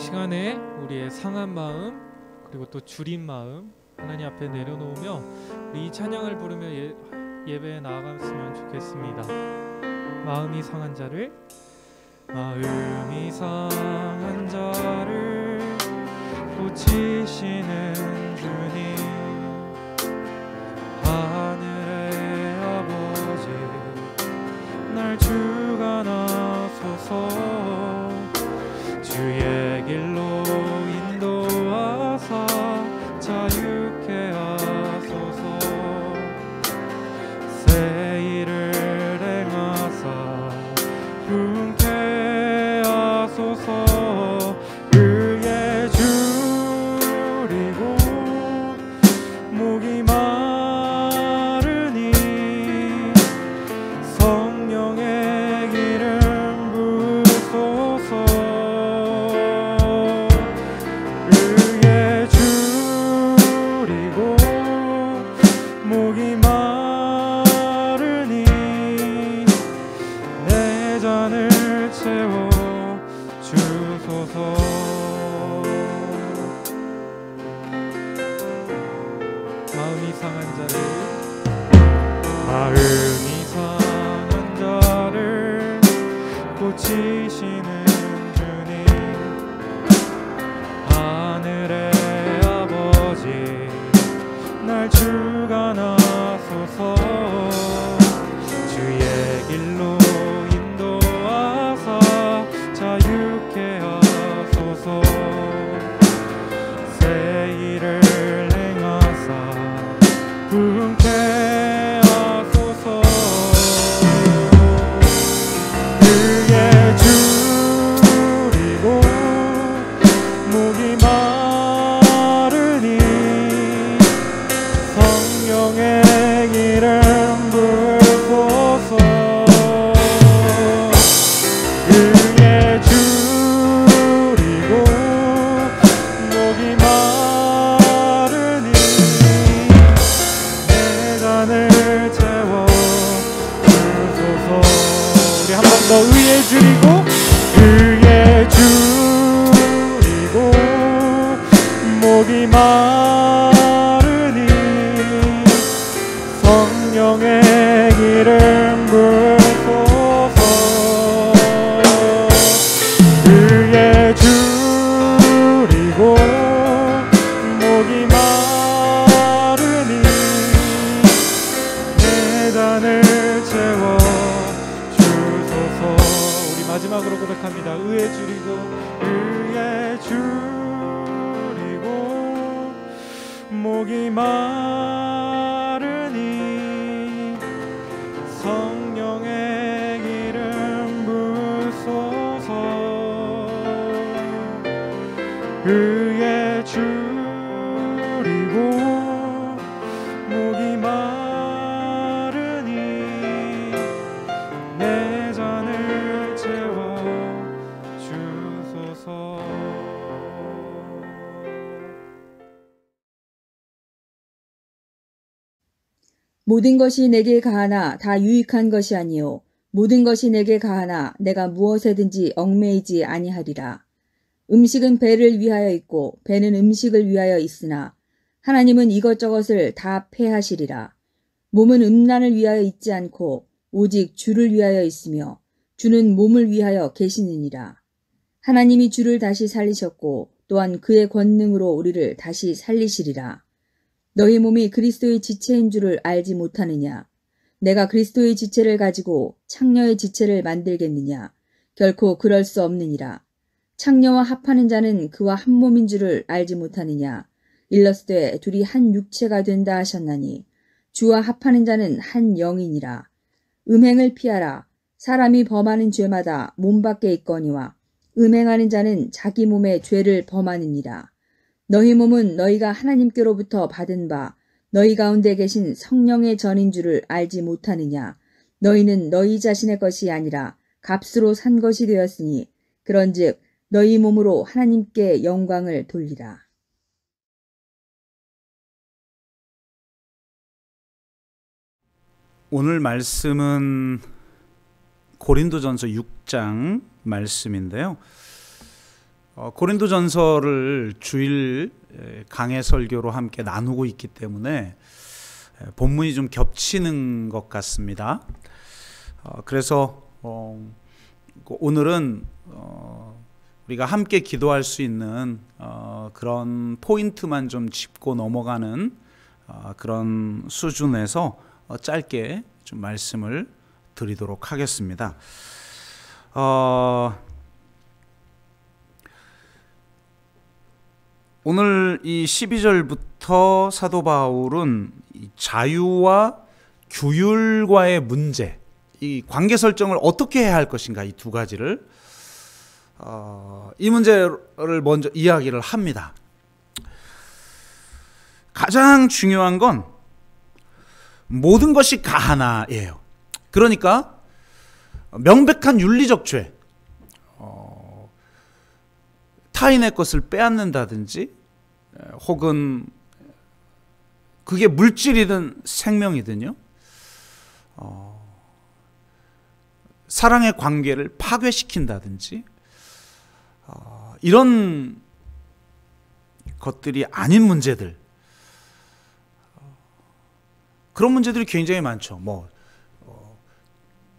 시간에 우리의 상한 마음 그리고 또 줄인 마음 하나님 앞에 내려놓으며 우리 이 찬양을 부르며 예배에 나아갔으면 좋겠습니다. 마음이 상한 자를 고치시는 주님, 하늘의 아버지 날 주관하소서. 주의 길로 인도하사 자유케 하소서. 새 일을 행하사 분케 하소서. 의에 줄이고 목이 마르니 성령의 기름 부으소서. 의에 줄이고 목이 마르니 내 잔을 채워 주소서. 마음이 상한 자를 고치시는 주님, 하늘의 아버지 날 주관하소서. 주의 길로 인도하사 자유케 하소서. 새 일을 행하사 분케 하소서. 의에 줄이고 목이 마르니 성령의 기름 부으소서. 의에 줄이고 목이 마르니 내 잔을 채워 주소서. 우리 한 번 더 의에 줄이고 목이 마르니 성령의 기름 부으소서. 의에 줄이고 목이 마르니 내 잔을 채워 주소서. 우리 마지막으로 고백합니다. 의에 줄이고 목이 마르니 성령의 기름 부으소서. 의에 줄이고 목이 마르니 내 잔을 채워 주소서. 모든 것이 내게 가하나 다 유익한 것이 아니요 모든 것이 내게 가하나 내가 무엇에든지 얽매이지 아니하리라. 음식은 배를 위하여 있고 배는 음식을 위하여 있으나 하나님은 이것저것을 다 패하시리라. 몸은 음란을 위하여 있지 않고 오직 주를 위하여 있으며 주는 몸을 위하여 계시느니라. 하나님이 주를 다시 살리셨고 또한 그의 권능으로 우리를 다시 살리시리라. 너희 몸이 그리스도의 지체인 줄을 알지 못하느냐? 내가 그리스도의 지체를 가지고 창녀의 지체를 만들겠느냐? 결코 그럴 수 없느니라. 창녀와 합하는 자는 그와 한 몸인 줄을 알지 못하느냐? 일렀으되 둘이 한 육체가 된다 하셨나니 주와 합하는 자는 한 영이니라. 음행을 피하라. 사람이 범하는 죄마다 몸 밖에 있거니와 음행하는 자는 자기 몸에 죄를 범하느니라. 너희 몸은 너희가 하나님께로부터 받은 바 너희 가운데 계신 성령의 전인 줄을 알지 못하느냐? 너희는 너희 자신의 것이 아니라 값으로 산 것이 되었으니 그런즉 너희 몸으로 하나님께 영광을 돌리라. 오늘 말씀은 고린도전서 6장 말씀인데요. 고린도전서를 주일 강해 설교로 함께 나누고 있기 때문에 본문이 좀 겹치는 것 같습니다. 그래서 오늘은 우리가 함께 기도할 수 있는 그런 포인트만 좀 짚고 넘어가는 그런 수준에서 짧게 좀 말씀을 드리도록 하겠습니다. 오늘 이 12절부터 사도 바울은 자유와 규율과의 문제, 이 관계 설정을 어떻게 해야 할 것인가, 이 두 가지를 이 문제를 먼저 이야기를 합니다. 가장 중요한 건 모든 것이 가하나예요. 그러니까 명백한 윤리적 죄, 타인의 것을 빼앗는다든지, 혹은 그게 물질이든 생명이든요, 사랑의 관계를 파괴시킨다든지, 이런 것들이 아닌 문제들, 그런 문제들이 굉장히 많죠.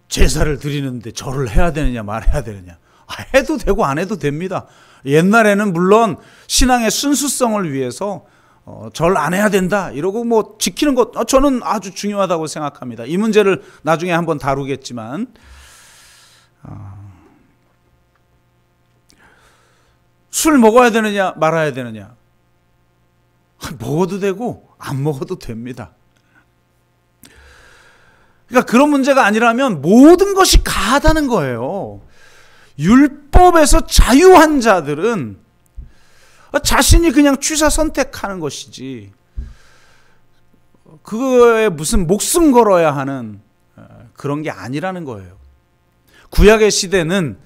제사를 드리는데 절을 해야 되느냐 말해야 되느냐, 해도 되고 안 해도 됩니다. 옛날에는 물론 신앙의 순수성을 위해서 절 안 해야 된다 이러고 지키는 것, 저는 아주 중요하다고 생각합니다. 이 문제를 나중에 한번 다루겠지만, 술 먹어야 되느냐 말아야 되느냐, 먹어도 되고 안 먹어도 됩니다. 그러니까 그런 문제가 아니라면 모든 것이 가하다는 거예요. 율법에서 자유한 자들은 자신이 그냥 취사 선택하는 것이지, 그거에 무슨 목숨 걸어야 하는 그런 게 아니라는 거예요. 구약의 시대는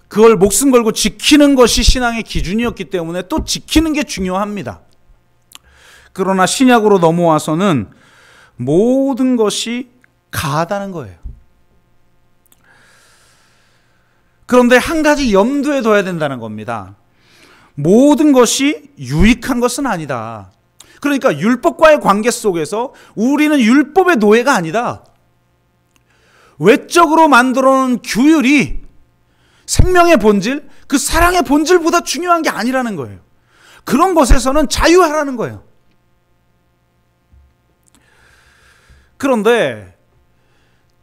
그걸 목숨 걸고 지키는 것이 신앙의 기준이었기 때문에 또 지키는 게 중요합니다. 그러나 신약으로 넘어와서는 모든 것이 가하다는 거예요. 그런데 한 가지 염두에 둬야 된다는 겁니다. 모든 것이 유익한 것은 아니다. 그러니까 율법과의 관계 속에서 우리는 율법의 노예가 아니다. 외적으로 만들어 놓은 규율이 생명의 본질, 그 사랑의 본질보다 중요한 게 아니라는 거예요. 그런 것에서는 자유하라는 거예요. 그런데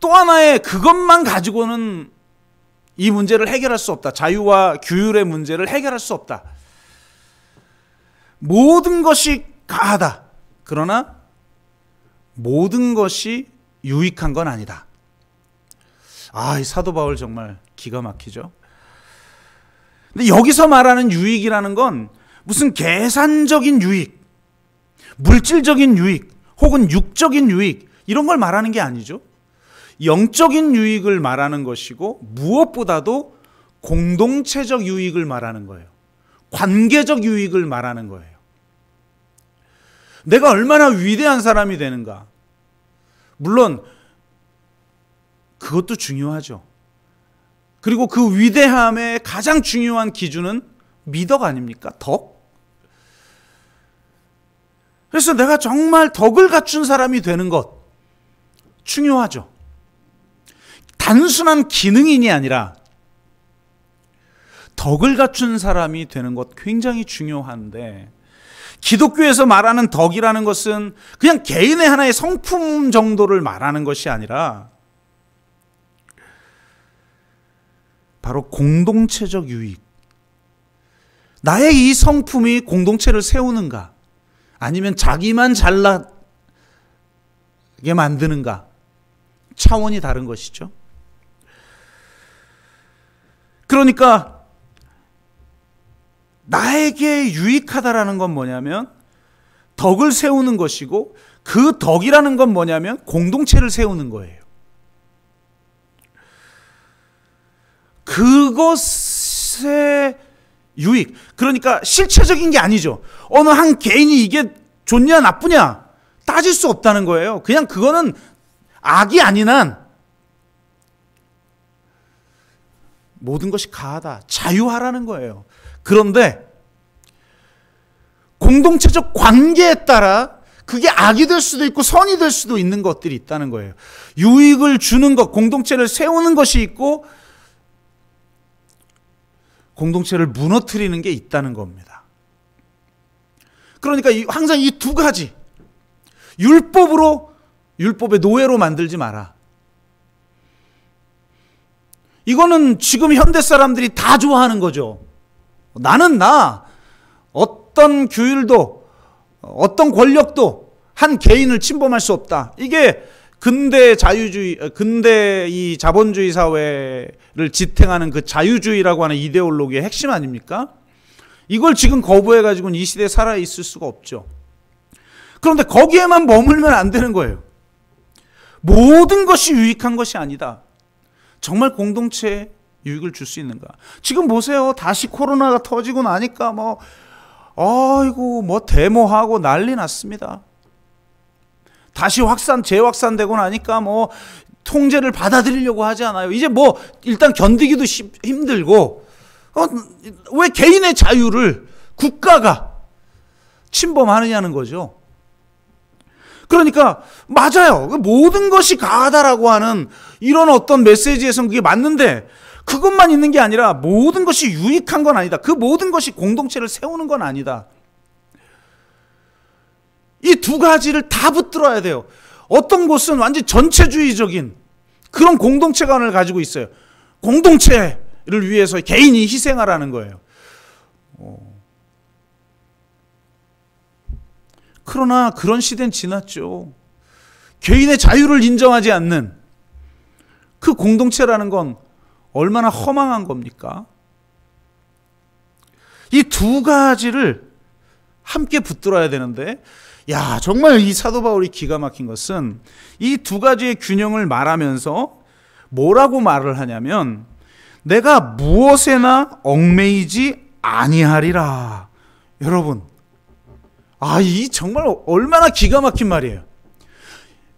또 하나의 그것만 가지고는 이 문제를 해결할 수 없다. 자유와 규율의 문제를 해결할 수 없다. 모든 것이 가하다. 그러나 모든 것이 유익한 건 아니다. 이 사도 바울 정말 기가 막히죠. 근데 여기서 말하는 유익이라는 건 무슨 계산적인 유익, 물질적인 유익, 혹은 육적인 유익, 이런 걸 말하는 게 아니죠. 영적인 유익을 말하는 것이고, 무엇보다도 공동체적 유익을 말하는 거예요. 관계적 유익을 말하는 거예요. 내가 얼마나 위대한 사람이 되는가, 물론 그것도 중요하죠. 그리고 그 위대함의 가장 중요한 기준은 미덕 아닙니까? 덕? 그래서 내가 정말 덕을 갖춘 사람이 되는 것 중요하죠. 단순한 기능인이 아니라 덕을 갖춘 사람이 되는 것 굉장히 중요한데, 기독교에서 말하는 덕이라는 것은 그냥 개인의 하나의 성품 정도를 말하는 것이 아니라 바로 공동체적 유익. 나의 이 성품이 공동체를 세우는가, 아니면 자기만 잘나게 만드는가, 차원이 다른 것이죠. 그러니까 나에게 유익하다라는 건 뭐냐면 덕을 세우는 것이고, 그 덕이라는 건 뭐냐면 공동체를 세우는 거예요. 그것의 유익, 그러니까 실체적인 게 아니죠. 어느 한 개인이 이게 좋냐 나쁘냐 따질 수 없다는 거예요. 그냥 그거는 악이 아닌 한 모든 것이 가하다, 자유하라는 거예요. 그런데 공동체적 관계에 따라 그게 악이 될 수도 있고 선이 될 수도 있는 것들이 있다는 거예요. 유익을 주는 것, 공동체를 세우는 것이 있고 공동체를 무너뜨리는 게 있다는 겁니다. 그러니까 항상 이 두 가지, 율법의 노예로 만들지 마라. 이거는 지금 현대 사람들이 다 좋아하는 거죠. 나는 어떤 규율도 어떤 권력도 한 개인을 침범할 수 없다. 이게 근대 이 자본주의 사회를 지탱하는 그 자유주의라고 하는 이데올로기의 핵심 아닙니까? 이걸 지금 거부해가지고는 이 시대에 살아있을 수가 없죠. 그런데 거기에만 머물면 안 되는 거예요. 모든 것이 유익한 것이 아니다. 정말 공동체에 유익을 줄 수 있는가? 지금 보세요. 다시 코로나가 터지고 나니까 데모하고 난리 났습니다. 다시 재확산되고 나니까 통제를 받아들이려고 하지 않아요. 이제 일단 견디기도 힘들고, 왜 개인의 자유를 국가가 침범하느냐는 거죠. 그러니까 맞아요. 모든 것이 가하다라고 하는 이런 어떤 메시지에서는 그게 맞는데, 그것만 있는 게 아니라 모든 것이 유익한 건 아니다. 그 모든 것이 공동체를 세우는 건 아니다. 이 두 가지를 다 붙들어야 돼요. 어떤 곳은 완전 전체주의적인 그런 공동체관을 가지고 있어요. 공동체를 위해서 개인이 희생하라는 거예요. 그러나 그런 시대는 지났죠. 개인의 자유를 인정하지 않는 그 공동체라는 건 얼마나 허망한 겁니까? 이 두 가지를 함께 붙들어야 되는데, 정말 이 사도 바울이 기가 막힌 것은 이 두 가지의 균형을 말하면서 뭐라고 말을 하냐면, 내가 무엇에나 얽매이지 아니하리라. 여러분, 이 정말 얼마나 기가 막힌 말이에요.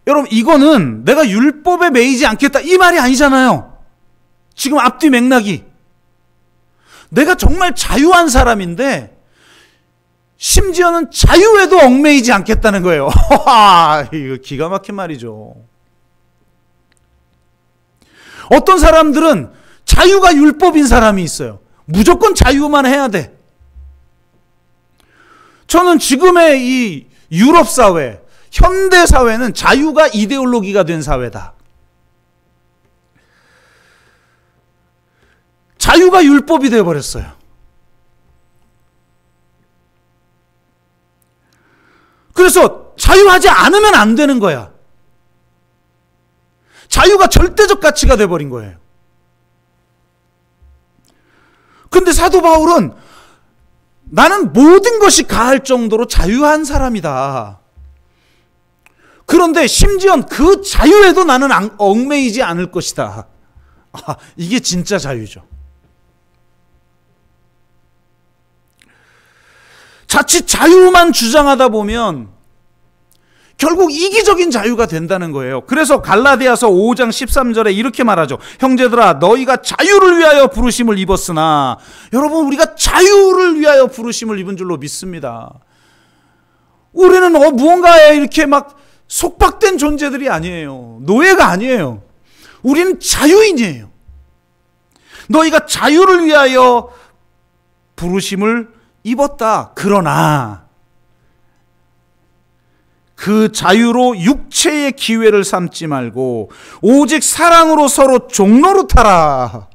여러분, 이거는 내가 율법에 매이지 않겠다 이 말이 아니잖아요. 지금 앞뒤 맥락이, 내가 정말 자유한 사람인데 심지어는 자유에도 얽매이지 않겠다는 거예요. 이거 기가 막힌 말이죠. 어떤 사람들은 자유가 율법인 사람이 있어요. 무조건 자유만 해야 돼. 저는 지금의 이 유럽 사회, 현대 사회는 자유가 이데올로기가 된 사회다. 자유가 율법이 되어버렸어요. 그래서 자유하지 않으면 안 되는 거야. 자유가 절대적 가치가 되어버린 거예요. 근데 사도 바울은 나는 모든 것이 가할 정도로 자유한 사람이다. 그런데 심지어 그 자유에도 나는 얽매이지 않을 것이다. 이게 진짜 자유죠. 자칫 자유만 주장하다 보면 결국 이기적인 자유가 된다는 거예요. 그래서 갈라디아서 5장 13절에 이렇게 말하죠. 형제들아, 너희가 자유를 위하여 부르심을 입었으나, 여러분, 우리가 자유를 위하여 부르심을 입은 줄로 믿습니다. 우리는 무언가에 이렇게 막 속박된 존재들이 아니에요. 노예가 아니에요. 우리는 자유인이에요. 너희가 자유를 위하여 부르심을 입었다. 그러나 그 자유로 육체의 기회를 삼지 말고 오직 사랑으로 서로 종노릇하라.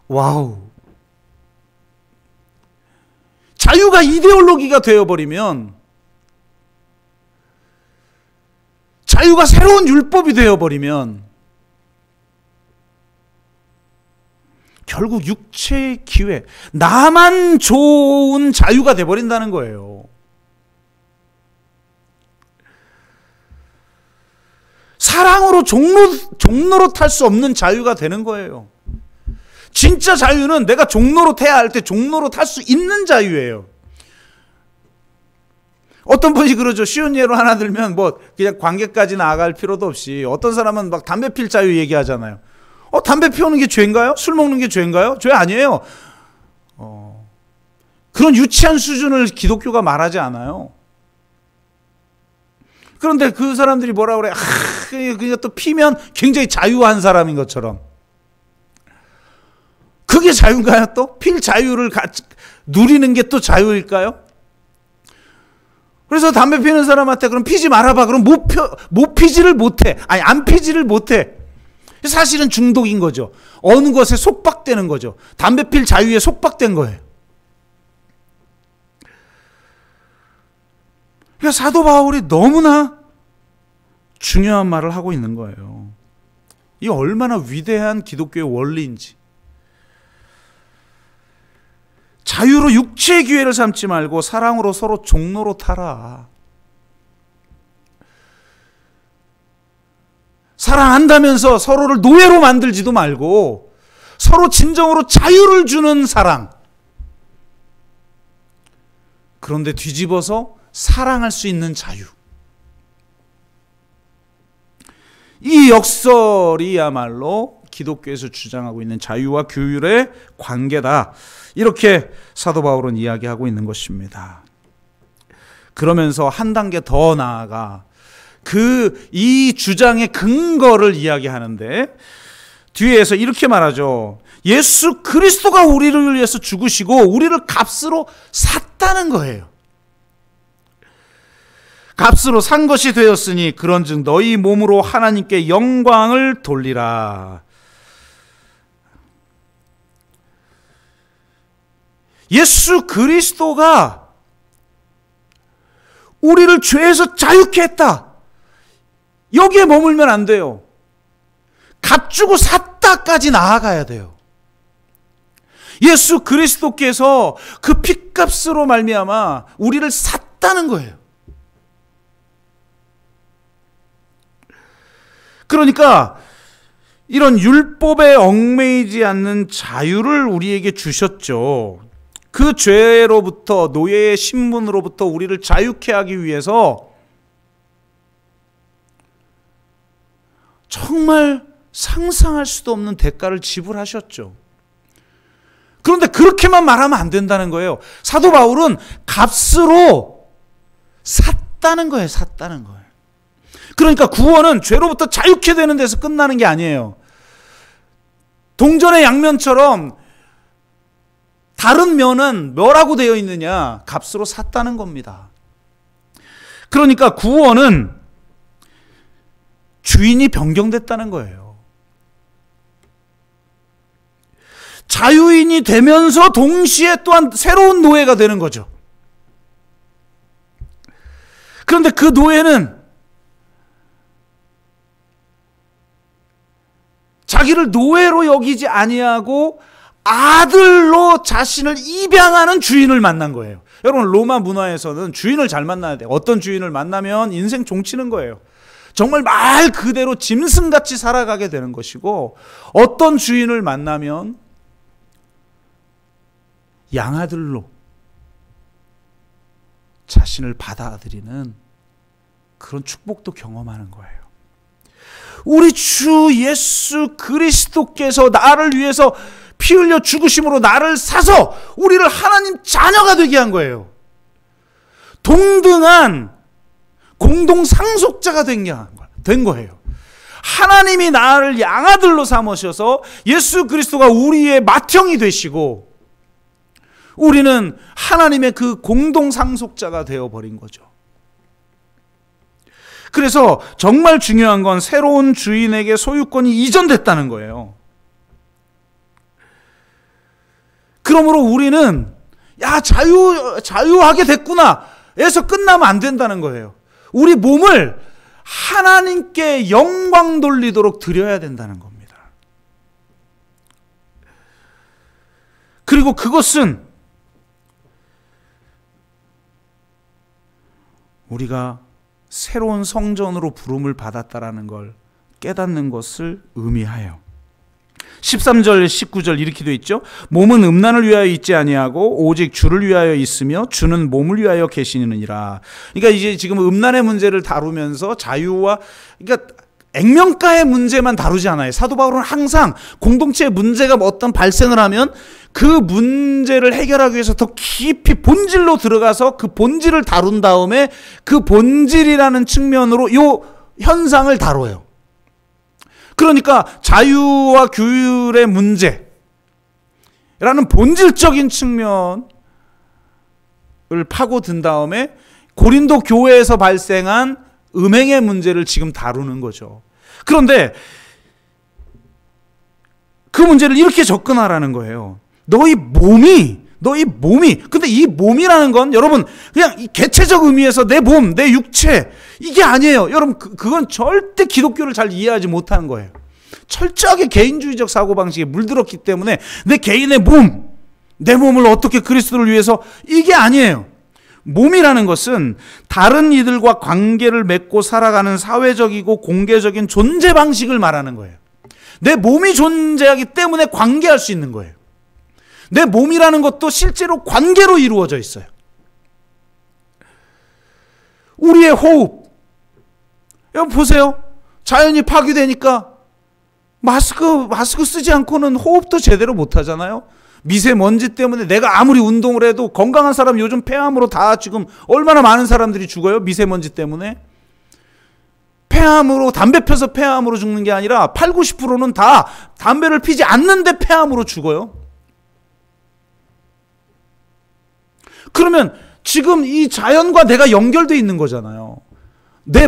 와우. 자유가 이데올로기가 되어버리면, 자유가 새로운 율법이 되어버리면 결국 육체의 기회, 나만 좋은 자유가 되어버린다는 거예요. 사랑으로 종노릇할 수 없는 자유가 되는 거예요. 진짜 자유는 내가 종노릇해야 할 때 종노릇할 수 있는 자유예요. 어떤 분이 그러죠. 쉬운 예로 하나 들면 그냥 관계까지 나아갈 필요도 없이, 어떤 사람은 막 담배 필 자유 얘기하잖아요. 담배 피우는 게 죄인가요? 술 먹는 게 죄인가요? 죄 아니에요. 그런 유치한 수준을 기독교가 말하지 않아요. 그런데 그 사람들이 뭐라 그래? 그냥 또 피면 굉장히 자유한 사람인 것처럼. 그게 자유인가요 또? 필 자유를 누리는 게 또 자유일까요? 그래서 담배 피는 사람한테 그럼 피지 말아봐. 그럼 못 피지를 못해. 아니, 안 피지를 못해. 사실은 중독인 거죠. 어느 것에 속박되는 거죠. 담배 필 자유에 속박된 거예요. 그러니까 사도 바울이 너무나 중요한 말을 하고 있는 거예요. 이 얼마나 위대한 기독교의 원리인지. 자유로 육체의 기회를 삼지 말고 사랑으로 서로 종로로 타라. 사랑한다면서 서로를 노예로 만들지도 말고 서로 진정으로 자유를 주는 사랑. 그런데 뒤집어서 사랑할 수 있는 자유. 이 역설이야말로 기독교에서 주장하고 있는 자유와 규율의 관계다. 이렇게 사도 바울은 이야기하고 있는 것입니다. 그러면서 한 단계 더 나아가 이 주장의 근거를 이야기하는데 뒤에서 이렇게 말하죠. 예수 그리스도가 우리를 위해서 죽으시고 우리를 값으로 샀다는 거예요. 값으로 산 것이 되었으니 그런즉 너희 몸으로 하나님께 영광을 돌리라. 예수 그리스도가 우리를 죄에서 자유케 했다. 여기에 머물면 안 돼요. 값 주고 샀다까지 나아가야 돼요. 예수 그리스도께서 그 핏값으로 말미암아 우리를 샀다는 거예요. 그러니까 이런 율법에 얽매이지 않는 자유를 우리에게 주셨죠. 그 죄로부터, 노예의 신분으로부터 우리를 자유케 하기 위해서 정말 상상할 수도 없는 대가를 지불하셨죠. 그런데 그렇게만 말하면 안 된다는 거예요. 사도 바울은 값으로 샀다는 거예요. 샀다는 거예요. 그러니까 구원은 죄로부터 자유케 되는 데서 끝나는 게 아니에요. 동전의 양면처럼 다른 면은 뭐라고 되어 있느냐? 값으로 샀다는 겁니다. 그러니까 구원은 주인이 변경됐다는 거예요. 자유인이 되면서 동시에 또한 새로운 노예가 되는 거죠. 그런데 그 노예는 자기를 노예로 여기지 아니하고 아들로 자신을 입양하는 주인을 만난 거예요. 여러분, 로마 문화에서는 주인을 잘 만나야 돼요. 어떤 주인을 만나면 인생 종치는 거예요. 정말 말 그대로 짐승같이 살아가게 되는 것이고, 어떤 주인을 만나면 양아들로 자신을 받아들이는 그런 축복도 경험하는 거예요. 우리 주 예수 그리스도께서 나를 위해서 피 흘려 죽으심으로 나를 사서 우리를 하나님 자녀가 되게 한 거예요. 동등한 공동 상속자가 된 거예요. 하나님이 나를 양아들로 삼으셔서 예수 그리스도가 우리의 맏형이 되시고 우리는 하나님의 그 공동 상속자가 되어버린 거죠. 그래서 정말 중요한 건 새로운 주인에게 소유권이 이전됐다는 거예요. 그러므로 우리는 자유하게 됐구나 에서 끝나면 안 된다는 거예요. 우리 몸을 하나님께 영광 돌리도록 드려야 된다는 겁니다. 그리고 그것은 우리가 새로운 성전으로 부름을 받았다라는 걸 깨닫는 것을 의미하여 13절 19절 이렇게 되어 있죠. 몸은 음란을 위하여 있지 아니하고 오직 주를 위하여 있으며 주는 몸을 위하여 계시느니라. 그러니까 이제 지금 음란의 문제를 다루면서 자유와, 그러니까 액면가의 문제만 다루지 않아요. 사도 바울은 항상 공동체의 문제가 어떤 발생을 하면 그 문제를 해결하기 위해서 더 깊이 본질로 들어가서 그 본질을 다룬 다음에 그 본질이라는 측면으로 이 현상을 다뤄요. 그러니까 자유와 규율의 문제라는 본질적인 측면을 파고든 다음에 고린도 교회에서 발생한 음행의 문제를 지금 다루는 거죠. 그런데 그 문제를 이렇게 접근하라는 거예요. 너희 몸이 근데 이 몸이라는 건 여러분 그냥 이 개체적 의미에서 내 몸, 내 육체 이게 아니에요. 여러분 그건 절대 기독교를 잘 이해하지 못하는 거예요. 철저하게 개인주의적 사고방식에 물들었기 때문에 내 개인의 몸, 내 몸을 어떻게 그리스도를 위해서 이게 아니에요. 몸이라는 것은 다른 이들과 관계를 맺고 살아가는 사회적이고 공개적인 존재 방식을 말하는 거예요. 내 몸이 존재하기 때문에 관계할 수 있는 거예요. 내 몸이라는 것도 실제로 관계로 이루어져 있어요. 우리의 호흡. 여러분 보세요. 자연이 파괴되니까 마스크 쓰지 않고는 호흡도 제대로 못 하잖아요. 미세먼지 때문에 내가 아무리 운동을 해도 건강한 사람 요즘 폐암으로 다 지금 얼마나 많은 사람들이 죽어요. 미세먼지 때문에. 폐암으로 담배 펴서 폐암으로 죽는 게 아니라 8, 90%는 다 담배를 피지 않는데 폐암으로 죽어요. 그러면 지금 이 자연과 내가 연결되어 있는 거잖아요. 내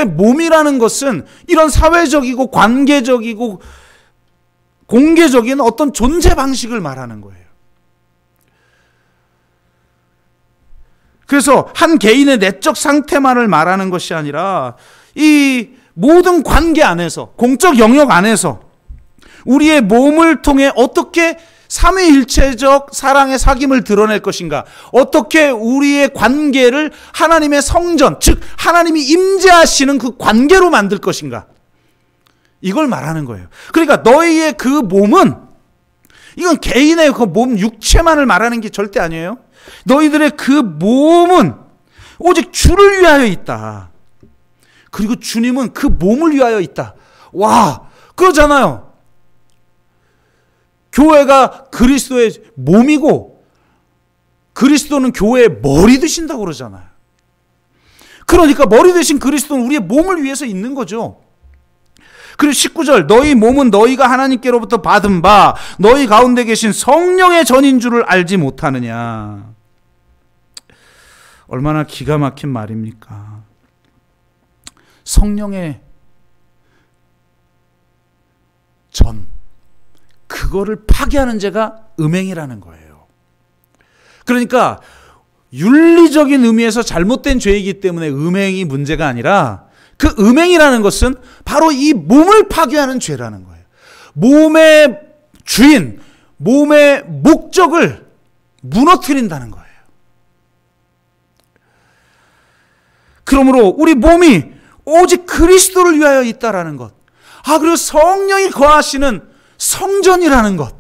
몸이라는 것은 이런 사회적이고 관계적이고 공개적인 어떤 존재 방식을 말하는 거예요. 그래서 한 개인의 내적 상태만을 말하는 것이 아니라 이 모든 관계 안에서, 공적 영역 안에서 우리의 몸을 통해 어떻게 삼위일체적 사랑의 사귐을 드러낼 것인가, 어떻게 우리의 관계를 하나님의 성전, 즉 하나님이 임재하시는 그 관계로 만들 것인가, 이걸 말하는 거예요. 그러니까 너희의 그 몸은, 이건 개인의 그 몸 육체만을 말하는 게 절대 아니에요. 너희들의 그 몸은 오직 주를 위하여 있다. 그리고 주님은 그 몸을 위하여 있다. 와, 그러잖아요. 교회가 그리스도의 몸이고 그리스도는 교회의 머리 되신다고 그러잖아요. 그러니까 머리 되신 그리스도는 우리의 몸을 위해서 있는 거죠. 그리고 19절, 너희 몸은 너희가 하나님께로부터 받은 바 너희 가운데 계신 성령의 전인 줄을 알지 못하느냐. 얼마나 기가 막힌 말입니까? 성령의 전, 그거를 파괴하는 죄가 음행이라는 거예요. 그러니까 윤리적인 의미에서 잘못된 죄이기 때문에 음행이 문제가 아니라 그 음행이라는 것은 바로 이 몸을 파괴하는 죄라는 거예요. 몸의 주인, 몸의 목적을 무너뜨린다는 거예요. 그러므로 우리 몸이 오직 그리스도를 위하여 있다라는 것. 그리고 성령이 거하시는 성전이라는 것.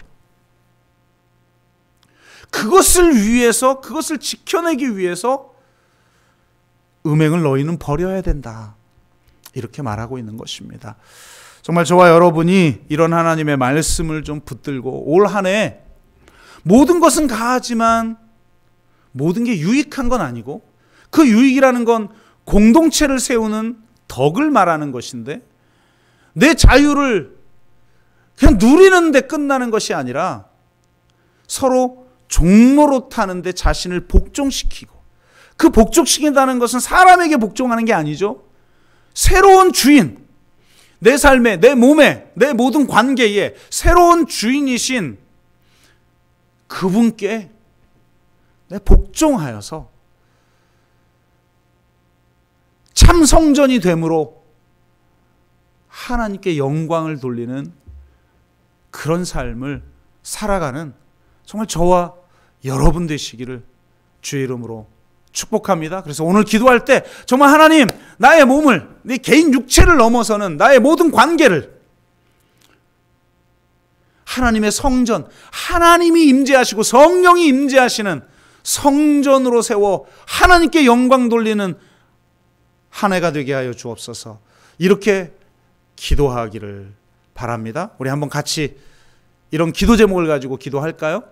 그것을 위해서, 그것을 지켜내기 위해서 음행을 너희는 버려야 된다. 이렇게 말하고 있는 것입니다. 정말 저와 여러분이 이런 하나님의 말씀을 좀 붙들고 올 한 해 모든 것은 가하지만 모든 게 유익한 건 아니고, 그 유익이라는 건 공동체를 세우는 덕을 말하는 것인데, 내 자유를 그냥 누리는 데 끝나는 것이 아니라 서로 종로로 타는데 자신을 복종시키고, 그 복종시킨다는 것은 사람에게 복종하는 게 아니죠. 새로운 주인, 내 삶에, 내 몸에, 내 모든 관계에 새로운 주인이신 그분께 내 복종하여서 참 성전이 됨으로 하나님께 영광을 돌리는 그런 삶을 살아가는 정말 저와 여러분 되시기를 주의 이름으로 축복합니다. 그래서 오늘 기도할 때 정말 하나님, 나의 몸을, 내 개인 육체를 넘어서는 나의 모든 관계를 하나님의 성전, 하나님이 임재하시고 성령이 임재하시는 성전으로 세워 하나님께 영광 돌리는 한 해가 되게 하여 주옵소서. 이렇게 기도하기를 바랍니다. 우리 한번 같이 이런 기도 제목을 가지고 기도할까요?